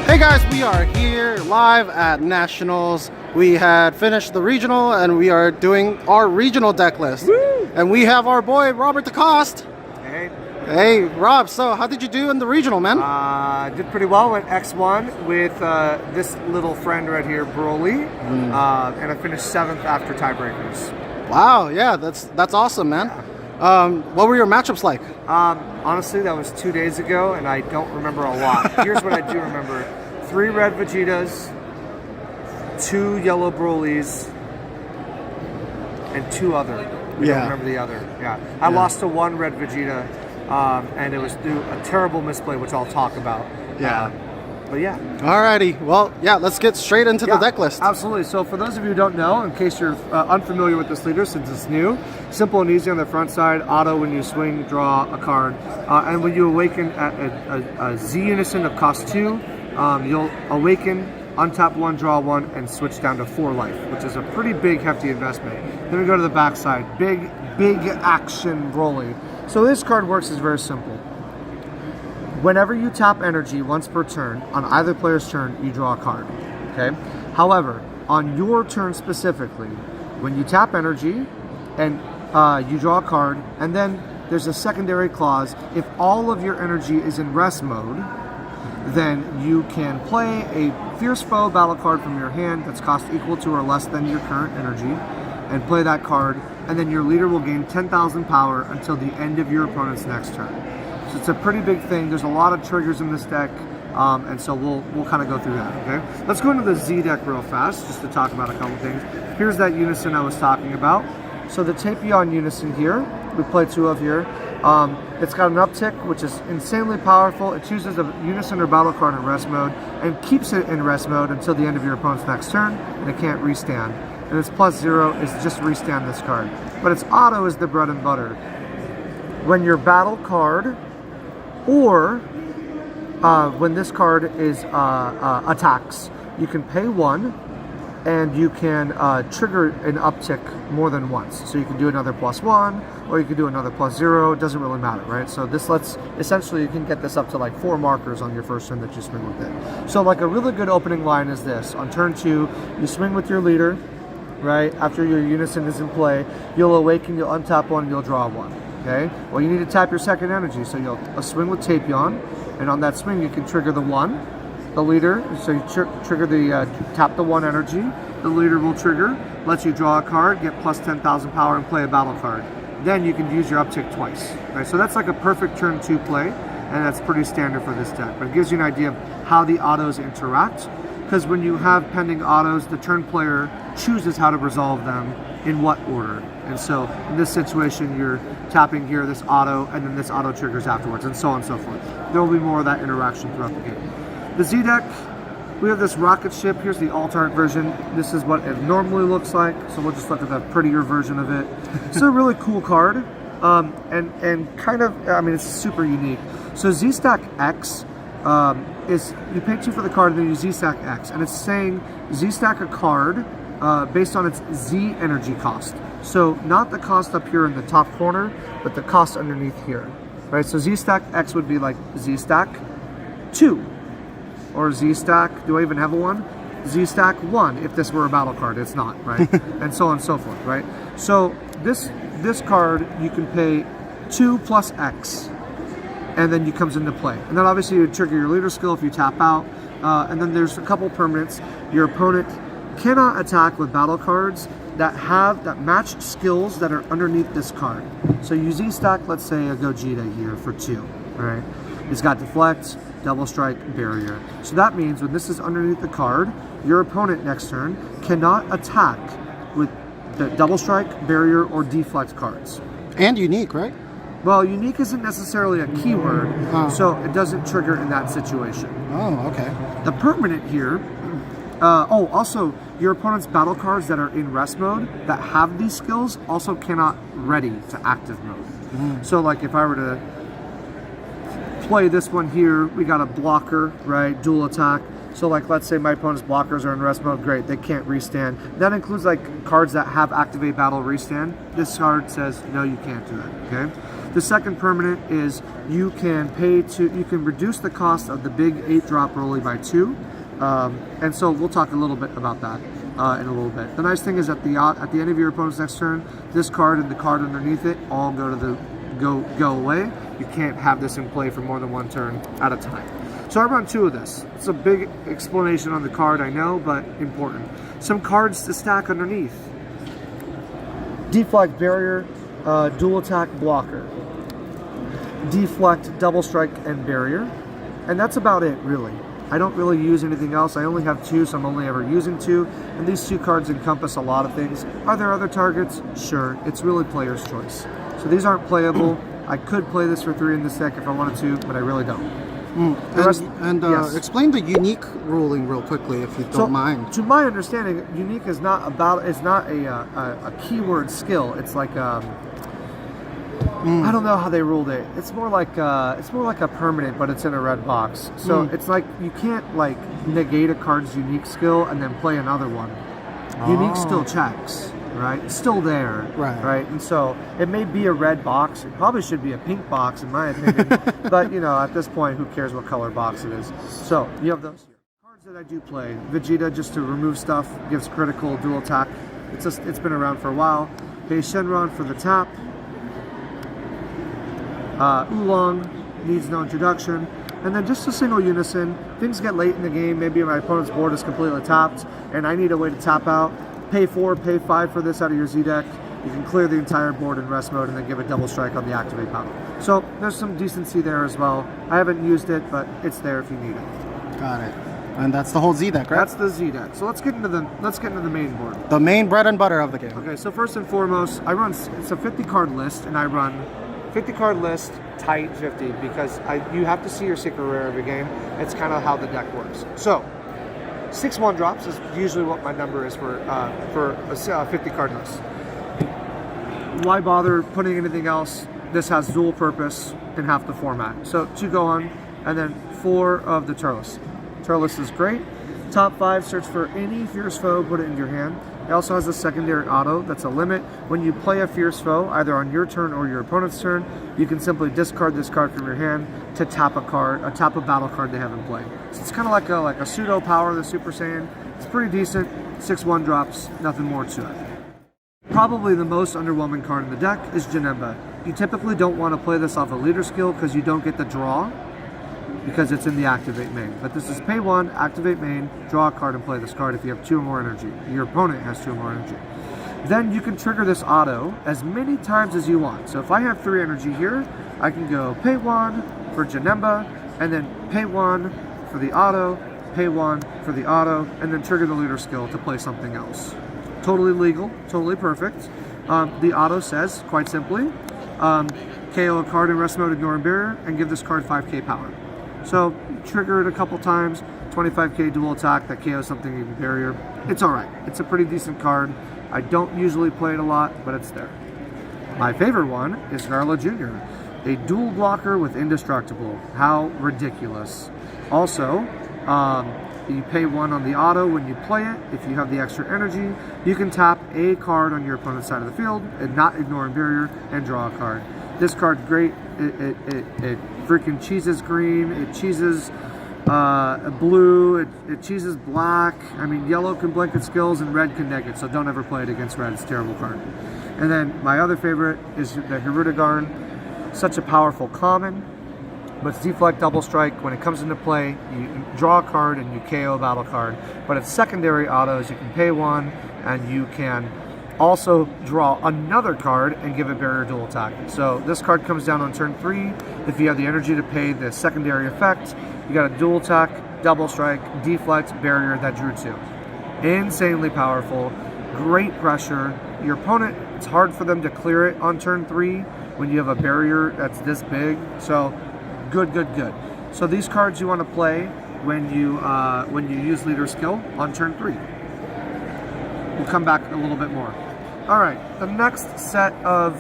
Hey guys, we are here live at Nationals. We had finished the regional and we are doing our regional deck list. Woo! And we have our boy Robert Decoste. Hey. Hey Rob, so how did you do in the regional, man? Did pretty well. Went X1 with this little friend right here, Broly, and I finished 7th after tiebreakers. Wow, yeah, that's awesome, man. What were your matchups like? Honestly, that was 2 days ago, and I don't remember a lot. Here's what I do remember: 3 red Vegetas, 2 yellow Brolys, and 2 other. I don't remember the other. I lost to 1 red Vegeta, and it was through a terrible misplay, which I'll talk about. But yeah. Alrighty, well, yeah, let's get straight into the deck list. Absolutely. So for those of you who don't know, in case you're unfamiliar with this leader, since it's new, simple and easy on the front side, auto when you swing, draw a card. And when you awaken at a Z unison of cost 2, you'll awaken, untap 1, draw 1, and switch down to 4 life, which is a pretty big, hefty investment. Then we go to the back side. Big action Broly. So this card works is very simple. Whenever you tap energy once per turn, on either player's turn, you draw a card, okay? However, on your turn specifically, when you tap energy and you draw a card, and then there's a secondary clause, if all of your energy is in rest mode, then you can play a Fierce Foe battle card from your hand that's cost equal to or less than your current energy, and play that card, and then your leader will gain 10,000 power until the end of your opponent's next turn. So it's a pretty big thing. There's a lot of triggers in this deck, and so we'll kind of go through that, okay? Let's go into the Z deck real fast, just to talk about a couple things. Here's that unison I was talking about. So the Tapion unison here, we play 2 of here. It's got an uptick, which is insanely powerful. It chooses a unison or battle card in rest mode, and keeps it in rest mode until the end of your opponent's next turn, and it can't restand. And its +0 is just restand this card. But its auto is the bread and butter. When your battle card, or when this card is attacks, you can pay 1, and you can trigger an uptick more than once. So you can do another +1, or you can do another +0. It doesn't really matter, right? So this lets, essentially, you can get this up to like 4 markers on your first turn that you swing with it. So like a really good opening line is this: on turn 2, you swing with your leader, right? After your unison is in play, you'll awaken, you'll untap 1, and you'll draw 1. Okay, well, you need to tap your second energy, so you'll swing with Tapion, and on that swing you can trigger the 1, the leader, so you trigger the, tap the 1 energy, the leader will trigger, lets you draw a card, get plus 10,000 power, and play a battle card. Then you can use your uptick twice, right? So that's like a perfect turn 2 play, and that's pretty standard for this deck, but it gives you an idea of how the autos interact, because when you have pending autos, the turn player chooses how to resolve them in what order. And so in this situation, you're tapping here, this auto, and then this auto triggers afterwards, and so on and so forth. There will be more of that interaction throughout the game. The Z deck, we have this rocket ship. Here's the alt art version. This is what it normally looks like, so we'll just look at the prettier version of it. It's a really cool card, and kind of, I mean, it's super unique. So Z Stack X is, you pay 2 for the card, and then you Z Stack X, and it's saying Z Stack a card based on its Z energy cost. So not the cost up here in the top corner, but the cost underneath here, right? So Z Stack X would be like Z Stack 2, or Z Stack, do I even have a 1? Z Stack 1, if this were a battle card. It's not, right? And so on and so forth, right? So this card, you can pay 2 plus X, and then it comes into play. And then obviously you would trigger your leader skill if you tap out, and then there's a couple permanents. Your opponent cannot attack with battle cards that match skills that are underneath this card. So you Z stack, let's say a Gogeta here for 2, right? It's got deflect, double strike, barrier. So that means when this is underneath the card, your opponent next turn cannot attack with the double strike, barrier, or deflect cards. And unique, right? Well, unique isn't necessarily a keyword, so it doesn't trigger in that situation. Oh, okay. The permanent here, also, your opponent's battle cards that are in rest mode that have these skills also cannot ready to active mode. So like if I were to play this one here, we got a blocker, right? Dual attack. So like, let's say my opponent's blockers are in rest mode, great, they can't restand. That includes like cards that have activate battle restand. This card says, no, you can't do that, okay? The second permanent is you can reduce the cost of the big 8-drop Rolly by 2. And so we'll talk a little bit about that in a little bit. The nice thing is at the end of your opponent's next turn, this card and the card underneath it all go away. You can't have this in play for more than one turn at a time. So I run 2 of this. It's a big explanation on the card, I know, but important. Some cards to stack underneath. Deflect Barrier, Dual Attack Blocker. Deflect, Double Strike, and Barrier. And that's about it, really. I don't really use anything else. I only have 2, so I'm only ever using 2. And these 2 cards encompass a lot of things. Are there other targets? Sure. It's really player's choice. So these aren't playable. I could play this for 3 in this deck if I wanted to, but I really don't. Yes. Explain the unique ruling real quickly, if you don't mind. To my understanding, unique is not a keyword skill. It's like I don't know how they ruled it. It's more like a permanent, but it's in a red box. So it's like you can't like negate a card's unique skill and then play another one. Unique still checks. Right, it's still there, right, and so it may be a red box. It probably should be a pink box, in my opinion. But you know, at this point, who cares what color box it is? So you have those here. Cards that I do play: Vegeta, just to remove stuff, gives critical dual attack. It's been around for a while. Hey, Shenron for the tap. Oolong needs no introduction. And then just a single unison. Things get late in the game. Maybe my opponent's board is completely tapped, and I need a way to tap out. Pay 4, pay 5 for this out of your Z deck. You can clear the entire board in rest mode and then give a double strike on the activate battle. So there's some decency there as well. I haven't used it, but it's there if you need it. Got it. And that's the whole Z deck, right? That's the Z deck. So let's get into the main board. The main bread and butter of the game. Okay, so first and foremost, it's a 50 card list, and I run 50 card list tight 50 because you have to see your secret rare every game. It's kind of how the deck works. So 6 1-drops is usually what my number is for a 50 card list. Why bother putting anything else? This has dual purpose in half the format. So 2 Gohan, and then 4 of the Turles. Turles is great. Top 5, search for any fierce foe, put it in your hand. It also has a secondary auto that's a limit. When you play a fierce foe, either on your turn or your opponent's turn, you can simply discard this card from your hand to tap a battle card they have in play. So it's kind of like a pseudo power of the Super Saiyan. It's pretty decent. 6 1-drops, nothing more to it. Probably the most underwhelming card in the deck is Janemba. You typically don't want to play this off a leader skill because you don't get the draw, because it's in the activate main. But this is pay 1, activate main, draw a card and play this card if you have 2 or more energy. Your opponent has 2 or more energy. Then you can trigger this auto as many times as you want. So if I have 3 energy here, I can go pay 1 for Janemba, and then pay 1 for the auto, pay 1 for the auto, and then trigger the leader skill to play something else. Totally legal, totally perfect. The auto says, quite simply, KO a card in rest mode, ignore and barrier, and give this card 5k power. So trigger it a couple times, 25k dual attack that KOs something in barrier. It's alright. It's a pretty decent card. I don't usually play it a lot, but it's there. My favorite one is Garla Jr., a dual blocker with indestructible. How ridiculous. Also, you pay 1 on the auto when you play it. If you have the extra energy, you can tap a card on your opponent's side of the field and not ignore and barrier and draw a card. This card's great. It freaking cheeses green. It cheeses blue. It cheeses black. I mean, yellow can blanket skills and red can neg it. So don't ever play it against red. It's a terrible card. And then my other favorite is the Hirudegarn. Such a powerful common, but it's deflect, double strike. When it comes into play, you draw a card and you KO a battle card. But its secondary autos, you can pay 1 and you can also draw another card and give it barrier dual attack. So this card comes down on turn 3. If you have the energy to pay the secondary effect, you got a dual attack, double strike, deflect, barrier that drew 2. Insanely powerful, great pressure. Your opponent, it's hard for them to clear it on turn 3 when you have a barrier that's this big. So good. So these cards you want to play when you use leader skill on turn 3. We'll come back a little bit more. All right, the next set of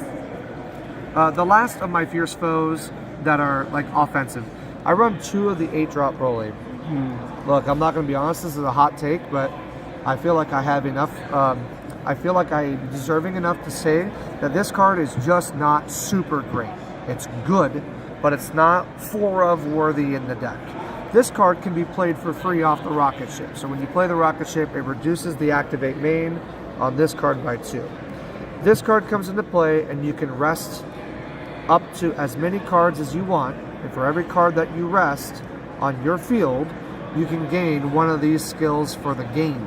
the last of my fierce foes that are like offensive. I run 2 of the 8-drop Broly. Look, I'm not going to be honest, this is a hot take, but I feel like I have enough, I feel like I'm deserving enough to say that this card is just not super great. It's good, but it's not 4 of worthy in the deck. This card can be played for free off the rocket ship. So when you play the rocket ship, it reduces the activate main on this card by 2. This card comes into play and you can rest up to as many cards as you want. And for every card that you rest on your field, you can gain one of these skills for the game.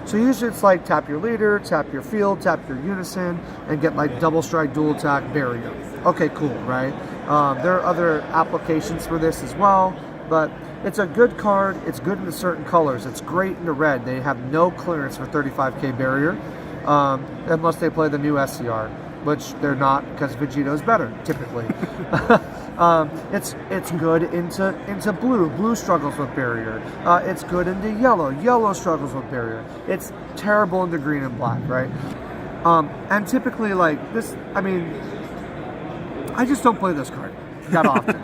So usually it's like tap your leader, tap your field, tap your unison, and get like double strike, dual attack, barrier. Okay, cool, right? There are other applications for this as well, but it's a good card. It's good in the certain colors. It's great in the red. They have no clearance for 35k barrier, unless they play the new SCR, which they're not because Vegeto's better, typically. It's good into blue. Blue struggles with barrier. It's good into yellow. Yellow struggles with barrier. It's terrible into green and black, right? And typically, like this, I mean, I just don't play this card that often.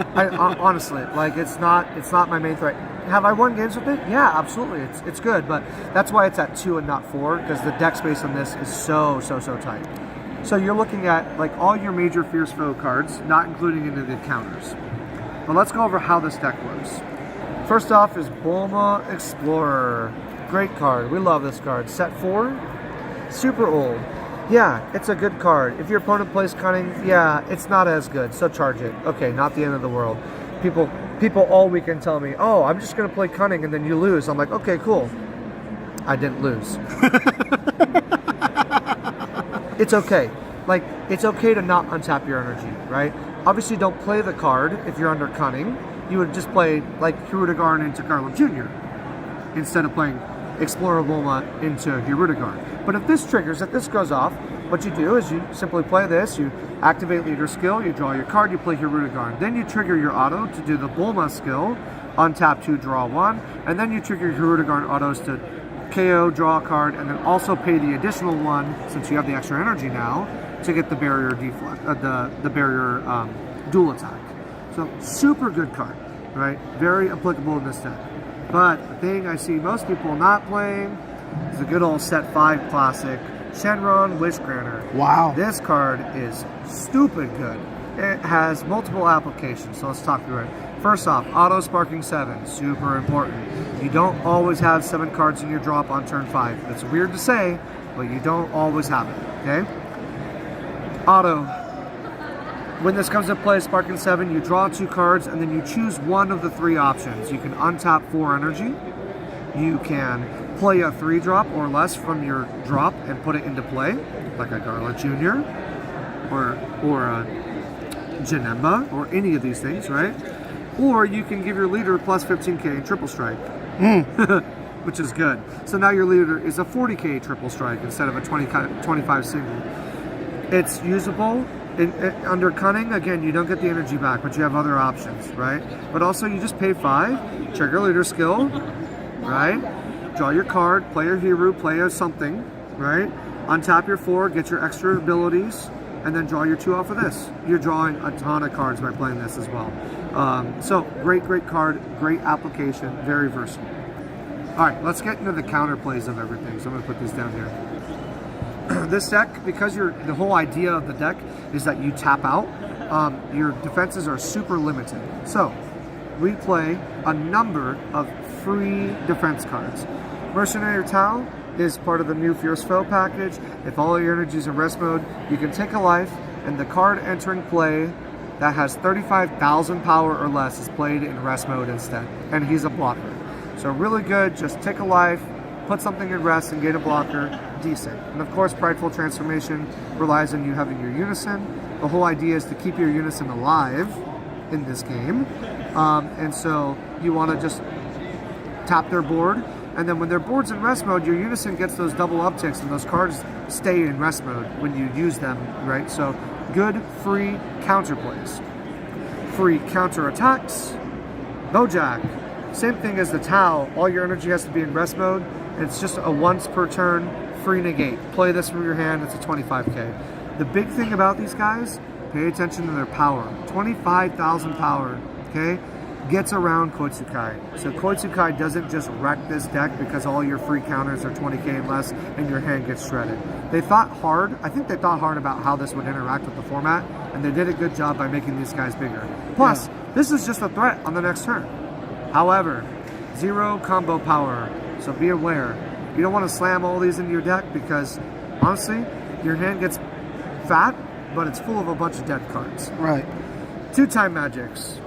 Honestly, like it's not my main threat. Have I won games with it? Yeah, absolutely. It's good, but that's why it's at 2 and not 4, because the deck space on this is so tight. So you're looking at like all your major Fierce Foe cards, not including into the counters. But let's go over how this deck works. First off is Bulma Explorer. Great card. We love this card. Set 4. Super old. Yeah, it's a good card. If your opponent plays Cunning, yeah, it's not as good, so charge it. Okay, not the end of the world. People all weekend tell me, oh, I'm just going to play Cunning and then you lose. I'm like, okay, cool. I didn't lose. It's okay. Like, it's okay to not untap your energy, right? Obviously, don't play the card if you're under Cunning. You would just play, like, Hirudegarn into Garland Jr. instead of playing Explorer Bulma into Hirudegarn. But if this triggers, if this goes off, what you do is you simply play this, you activate leader skill, you draw your card, you play Hirudegarn. Then you trigger your auto to do the Bulma skill, untap 2, draw 1, and then you trigger Hirudegarn autos to KO, draw a card, and then also pay the additional 1, since you have the extra energy now, to get the barrier deflect, the barrier dual attack. So super good card, right? Very applicable in this deck. But the thing I see most people not playing is the good old Set 5 classic, Shenron Wishgranter. Wow. This card is stupid good. It has multiple applications, so let's talk through it. First off, auto sparking 7, super important. You don't always have 7 cards in your drop on turn 5. It's weird to say, but you don't always have it, okay? Auto. When this comes into play, sparking 7, you draw 2 cards, and then you choose one of the 3 options. You can untap 4 energy. You can play a 3-drop or less from your drop and put it into play, like a Garland Jr. or a Janemba, or any of these things, right? Or you can give your leader plus 15k in triple strike, which is good. So now your leader is a 40k triple strike instead of a 25 single. It's usable. Under Cunning, again, you don't get the energy back, but you have other options, right? But also you just pay 5, trigger leader skill, right? Draw your card, play your hero, play a something, right? Untap your 4, get your extra abilities, and then draw your 2 off of this. You're drawing a ton of cards by playing this as well. So great card, great application, very versatile. All right, let's get into the counter plays of everything. So I'm gonna put this down here. This deck, because the whole idea of the deck is that you tap out, your defenses are super limited. So we play a number of free defense cards. Mercenary Tau is part of the new Fierce Foe package. If all your energy is in rest mode, you can take a life, and the card entering play that has 35,000 power or less is played in rest mode instead, and he's a blocker. So really good, just take a life, put something in rest and gain a blocker, decent. And of course, Prideful Transformation relies on you having your unison. The whole idea is to keep your unison alive in this game. And so you want to just tap their board, and then when their board's in rest mode, your unison gets those double upticks, and those cards stay in rest mode when you use them, right? So good free counter plays. Free counter attacks. Bojack. Same thing as the Tau. All your energy has to be in rest mode. It's just a once per turn free negate. Play this from your hand, it's a 25k. The big thing about these guys, pay attention to their power. 25,000 power, okay? gets around Koitsukai. So Koitsukai doesn't just wreck this deck because all your free counters are 20k and less and your hand gets shredded. They thought hard, I think they thought hard about how this would interact with the format, and they did a good job by making these guys bigger. Plus, this is just a threat on the next turn. However, 0 combo power, so be aware. You don't want to slam all these into your deck because, honestly, your hand gets fat, but it's full of a bunch of dead cards. Right. 2 time magics.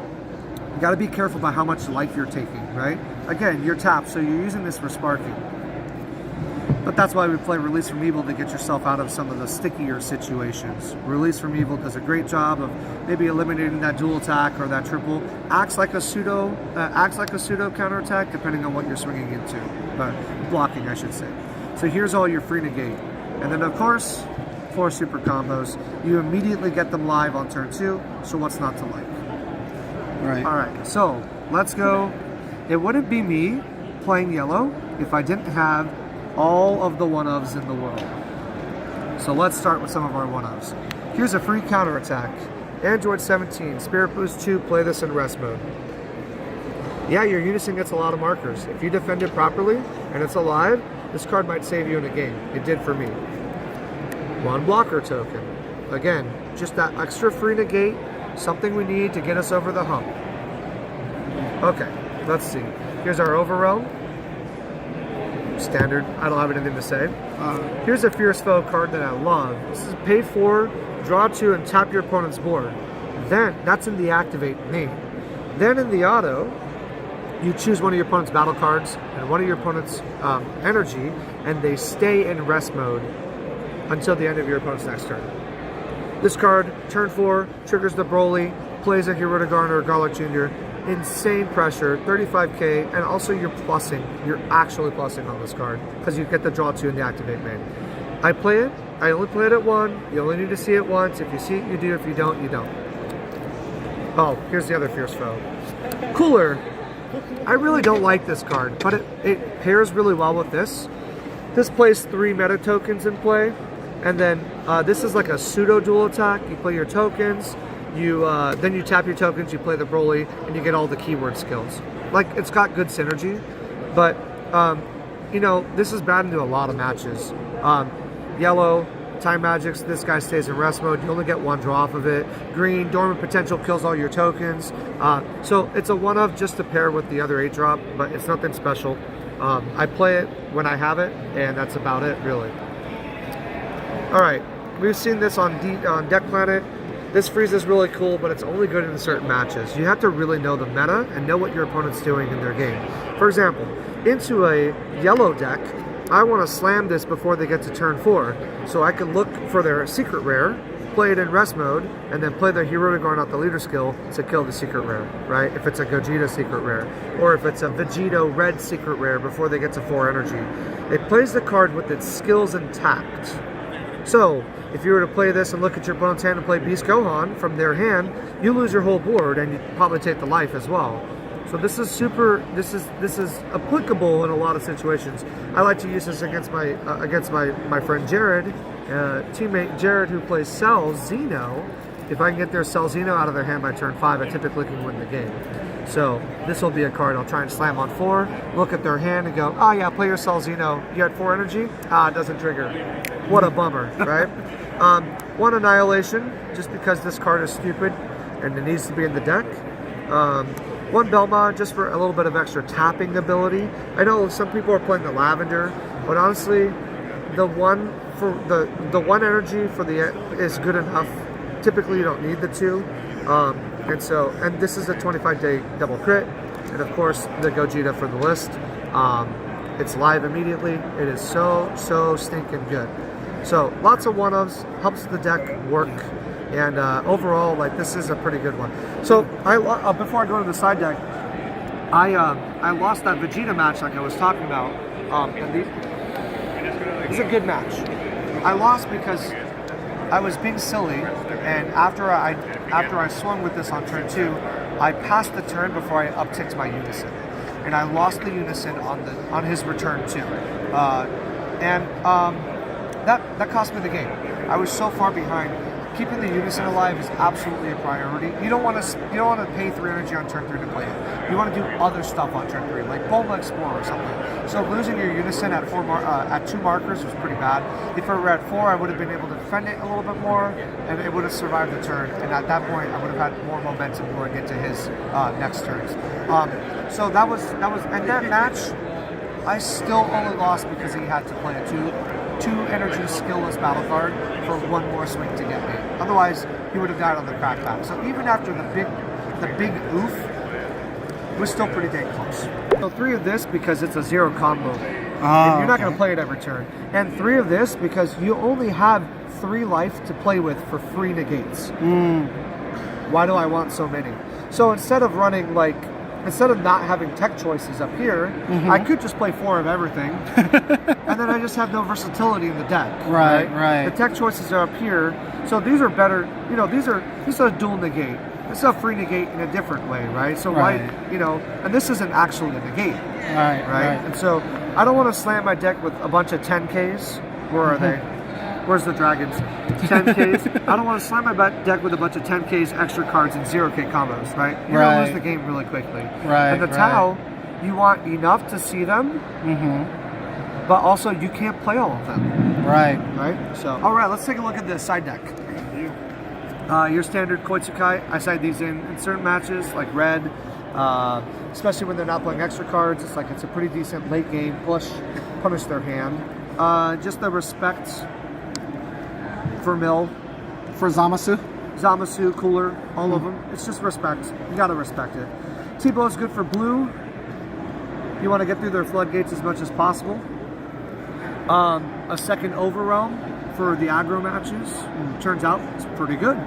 You got to be careful about how much life you're taking, right? Again, you're tapped, so you're using this for sparking. But that's why we play Release from Evil to get yourself out of some of the stickier situations. Release from Evil does a great job of maybe eliminating that dual attack or that triple. Acts like a pseudo counterattack depending on what you're swinging into, blocking, I should say. So here's all your free negate, and then of course 4 super combos. You immediately get them live on turn 2. So what's not to like? Right. All right. So let's go. It wouldn't be me playing yellow if I didn't have all of the one-ofs in the world. So let's start with some of our one-ofs. Here's a free counterattack. Android 17, Spirit Boost 2, play this in rest mode. Yeah, your unison gets a lot of markers. If you defend it properly and it's alive, this card might save you in a game. It did for me. 1 blocker token. Again, just that extra free negate, something we need to get us over the hump. Okay, let's see. Here's our Overwhelm. Standard. I don't have anything to say. Here's a Fierce Foe card that I love. This is pay 4, draw 2, and tap your opponent's board. Then, that's in the activate main. Then in the auto, you choose one of your opponent's battle cards and one of your opponent's energy, and they stay in rest mode until the end of your opponent's next turn. This card, turn 4, triggers the Broly, plays a Hero to Garner or Garlic Jr., insane pressure, 35k, and also you're plussing. You're actually plussing on this card because you get the draw 2 in the activate main. I play it. I only play it at 1. You only need to see it once. If you see it, you do. If you don't, you don't. Oh, here's the other Fierce Foe. Cooler. I really don't like this card, but it pairs really well with this. This plays 3 meta tokens in play, and then this is like a pseudo dual attack. You play your tokens. Then you tap your tokens, you play the Broly, and you get all the keyword skills. Like, it's got good synergy, but, you know, this is bad into a lot of matches. Yellow, time magics, this guy stays in rest mode, you only get 1 draw off of it. Green, dormant potential kills all your tokens. So it's a one-of just to pair with the other 8-drop, but it's nothing special. I play it when I have it, and that's about it, really. Alright, we've seen this on Deck Planet. This freeze is really cool, but it's only good in certain matches. You have to really know the meta and know what your opponent's doing in their game. For example, into a yellow deck, I want to slam this before they get to turn 4, so I can look for their secret rare, play it in rest mode, and then play their Hero to Garner, not the leader skill, to kill the secret rare, right? If it's a Gogeta secret rare, or if it's a Vegito red secret rare before they get to 4 energy. It plays the card with its skills intact. So, if you were to play this and look at your opponent's hand and play Beast Gohan from their hand, you lose your whole board and you probably take the life as well. So this is this is applicable in a lot of situations. I like to use this against my friend Jared, teammate Jared, who plays Cell Xeno. If I can get their Cell Xeno out of their hand by turn 5, I typically can win the game. So this will be a card I'll try and slam on 4, look at their hand and go, oh yeah, play your Cell Xeno. You had 4 energy? Ah, it doesn't trigger. What a bummer, right? 1 Annihilation, just because this card is stupid and it needs to be in the deck. 1 Belmont, just for a little bit of extra tapping ability. I know some people are playing the Lavender, but honestly, the 1 energy for the is good enough. Typically, you don't need the 2. And this is a 25-day double crit, and of course the Gogeta for the list. It's live immediately. It is so stinking good. So lots of one-ofs, helps the deck work, and overall, like, this is a pretty good one. So before I go into the side deck, I lost that Vegeta match like I was talking about. It's a good match. I lost because I was being silly, and after I swung with this on turn 2, I passed the turn before I upticked my unison, and I lost the unison on his return too, that cost me the game. I was so far behind. keeping the unison alive is absolutely a priority. You don't want to pay 3 energy on turn 3 to play it. You want to do other stuff on turn 3, like Boma Explorer or something. So losing your unison at 2 markers was pretty bad. If it were at 4, I would have been able to defend it a little bit more, and it would have survived the turn. And at that point, I would have had more momentum going into his next turns. So that was, and that match, I still only lost because he had to play a 2 energy skillless battle card for 1 more swing to get me. Otherwise, he would have died on the crack pack. So even after the big oof, it was still pretty dang close. So 3 of this because it's a 0 combo. And you're not going to play it every turn. And 3 of this because you only have 3 life to play with for free negates. Why do I want so many? So instead of not having tech choices up here, I could just play 4 of everything, and then I just have no versatility in the deck. Right. The tech choices are up here, so these are better. You know, these are a dual negate. It's a free negate in a different way, right? So why, and this isn't actually a negate, right? And so I don't want to slam my deck with a bunch of 10Ks. Where are they? Where's the dragons? 10Ks. I don't want to slam my deck with a bunch of 10Ks, extra cards, and 0K combos, right? You're going to lose the game really quickly. And the Tau, you want enough to see them, but also you can't play all of them. Right? So, all right, let's take a look at the side deck. Your standard Koitsukai, I side these in certain matches, like red, especially when they're not playing extra cards. It's a pretty decent late game punish their hand. Just the respect for Mill, For Zamasu, Cooler, all of them. It's just respect. You gotta respect it. T-Bow is good for blue. You want to get through their floodgates as much as possible. A second Overwhelm for the aggro matches. Turns out it's pretty good.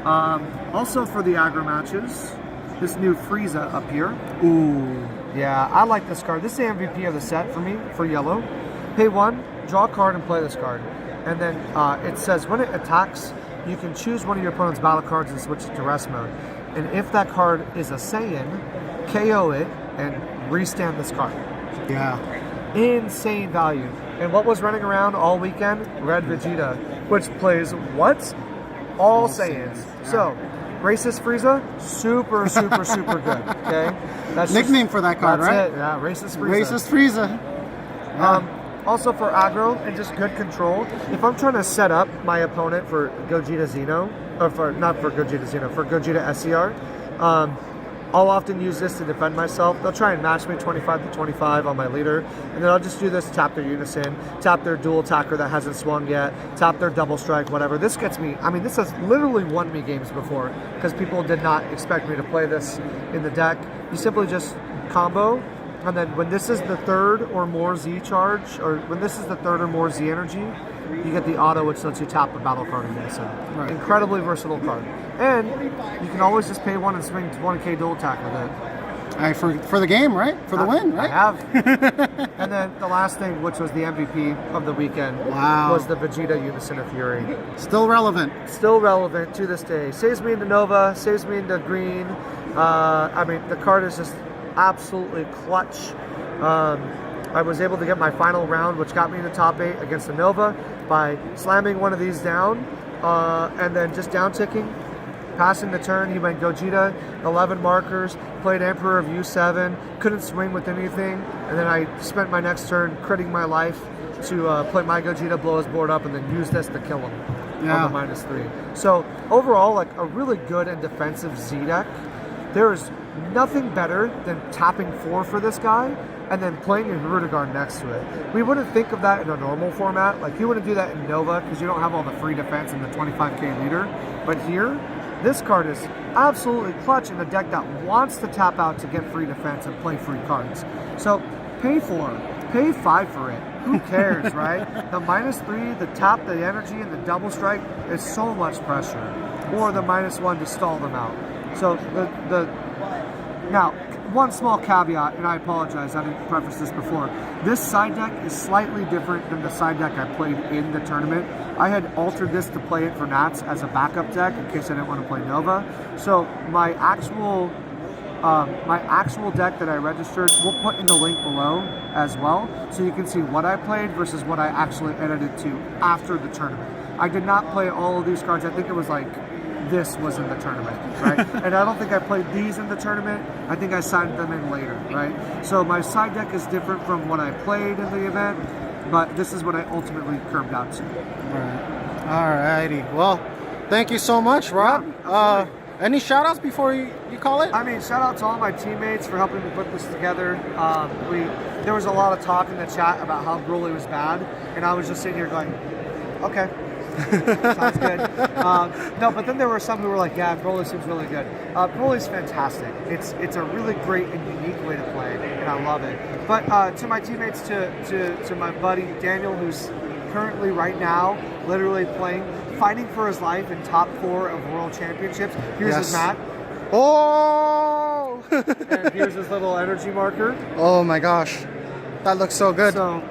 Also for the aggro matches, this new Frieza up here. Ooh. Yeah, I like this card. This is the MVP of the set for me, for yellow. Pay 1, draw a card, and play this card. And then it says when it attacks, you can choose one of your opponent's battle cards and switch it to rest mode. And if that card is a Saiyan, KO it and restand this card. Yeah. Insane value. And what was running around all weekend? Red Vegeta, which plays what? All Saiyans. Yeah. So, Racist Frieza, super good. Okay, that's nickname for that card, right? It. Yeah, Racist Frieza. Racist Frieza. Yeah. Also for aggro and just good control. If I'm trying to set up my opponent for Gogeta Xeno, or not for Gogeta Xeno, for Gogeta SCR, I'll often use this to defend myself. They'll try and match me 25-25 on my leader, and then I'll just do this, tap their unison, tap their dual attacker that hasn't swung yet, tap their double strike, whatever. This gets me, I mean, this has literally won me games before, because people did not expect me to play this in the deck. You simply just combo, and then when this is the 3rd or more Z charge, or when this is the 3rd or more Z energy, you get the auto, which lets you tap a battle card in unison. Right. Incredibly versatile card. And you can always just pay 1 and swing 1K dual attack with it. For the game, right? For the win, right? I have. And then the last thing, which was the MVP of the weekend, was the Vegeta Unison of Fury. Still relevant. Still relevant to this day. Saves me into Nova, saves me into green. I mean, the card is just absolutely clutch. I was able to get my final round, which got me in the top 8 against the Nova by slamming one of these down and then just down ticking, passing the turn. He went Gogeta, 11 markers, played Emperor of U7, couldn't swing with anything, and then I spent my next turn critting my life to play my Gogeta, blow his board up, and then use this to kill him on the -3. So overall, like a really good and defensive Z deck. There is nothing better than tapping 4 for this guy and then playing a Rudigar next to it. We wouldn't think of that in a normal format. Like, you wouldn't do that in Nova because you don't have all the free defense and the 25K leader. But here, this card is absolutely clutch in a deck that wants to tap out to get free defense and play free cards. So, pay 4, pay 5 for it. Who cares, right? The -3, the tap, the energy, and the double strike is so much pressure. Or the -1 to stall them out. So, now, one small caveat, and I apologize, I didn't preface this before. This side deck is slightly different than the side deck I played in the tournament. I had altered this to play it for Nats as a backup deck in case I didn't want to play Nova. So my actual deck that I registered, we'll put in the link below as well, so you can see what I played versus what I actually edited to after the tournament. I did not play all of these cards. I think it was like this was in the tournament, right? And I don't think I played these in the tournament. I think I signed them in later, right? So my side deck is different from what I played in the event, but this is what I ultimately curved out to. Right. Alrighty. Well, thank you so much, Rob. Yeah, any shout outs before you call it? I mean, shout out to all my teammates for helping me put this together. There was a lot of talk in the chat about how Broly was bad, and I was just sitting here going, okay, sounds good. No, but then there were some who were like, yeah, Broly seems really good. Broly's fantastic. It's a really great and unique way to play, and I love it. But to my teammates, to my buddy Daniel, who's currently right now literally fighting for his life in top 4 of world championships. Here's his mat. Oh! And here's his little energy marker. Oh my gosh, that looks so good. So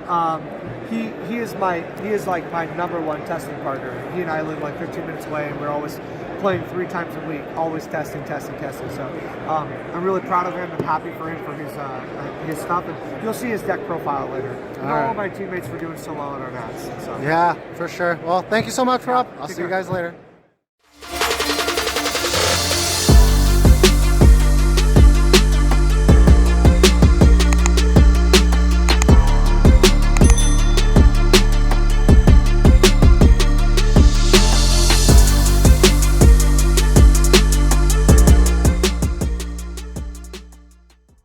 he is like my #1 testing partner. He and I live like 15 minutes away, and we're always playing 3 times a week, always testing. So I'm really proud of him and happy for him for his stuff. And you'll see his deck profile later. And all of my teammates for doing so well at our nats. So. Yeah, for sure. Well, thank you so much, Rob. I'll see you guys later.